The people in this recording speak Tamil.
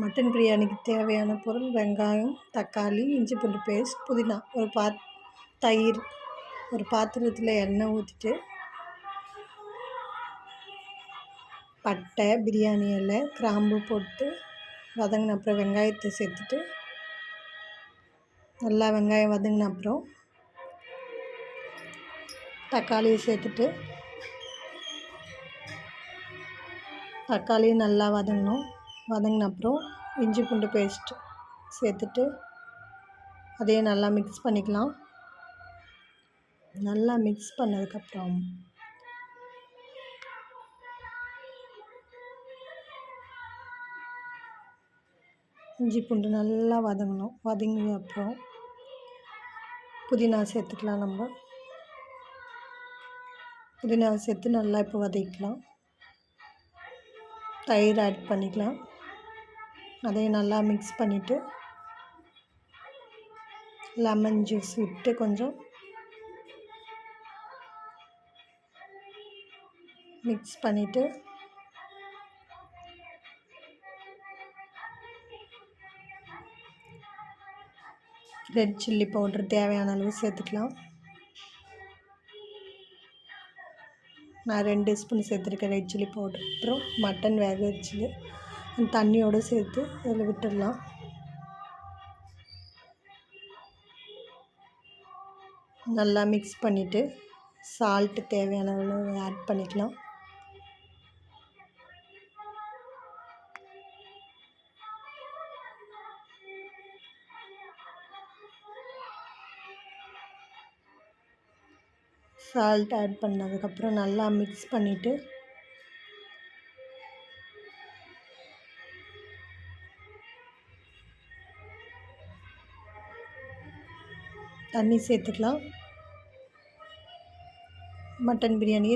மட்டன் பிரியாணிக்கு தேவையான பொருள் வெங்காயம், தக்காளி, இஞ்சி பூண்டு பேஸ்ட், புதினா, தயிர். ஒரு பாத்திரத்தில் எண்ணெய் ஊற்றிட்டு பட்டை, பிரியாணி இலை, கிராம்பு போட்டு வதங்கின அப்புறம் வெங்காயத்தை சேர்த்துட்டு நல்லா வெங்காயம் வதங்கின அப்புறம் தக்காளியை சேர்த்துட்டு தக்காளியும் நல்லா வதங்கின அப்புறம் இஞ்சி பூண்டு பேஸ்ட் சேர்த்துட்டு அதையும் நல்லா மிக்ஸ் பண்ணிக்கலாம். நல்லா மிக்ஸ் பண்ணதுக்கப்புறம் இஞ்சி பூண்டு நல்லா வதங்கின அப்புறம் புதினா சேர்த்துக்கலாம். நம்ம புதினாவை சேர்த்து நல்லா இப்போ வதக்கிக்கலாம். தயிர் ஆட் பண்ணிக்கலாம். அதையும் நல்லா மிக்ஸ் பண்ணிவிட்டு லெமன் ஜூஸ் விட்டு கொஞ்சம் மிக்ஸ் பண்ணிவிட்டு ரெட் சில்லி பவுட்ரு தேவையான அளவு சேர்த்துக்கலாம். நான் 2 ஸ்பூன் சேர்த்துருக்கேன் ரெட் சில்லி பவுட்ரு. அப்புறம் மட்டன் வேக வச்சு தண்ணியோடு சேர்த்து அதில் விட்டுடலாம். நல்லா மிக்ஸ் பண்ணிவிட்டு சால்ட்டு தேவையான அளவு ஆட் பண்ணிக்கலாம். சால்ட் ஆட் பண்ணதுக்கப்புறம் நல்லா மிக்ஸ் பண்ணிவிட்டு தண்ணி சேர்த்துக்கலாம். மட்டன் பிரியாணி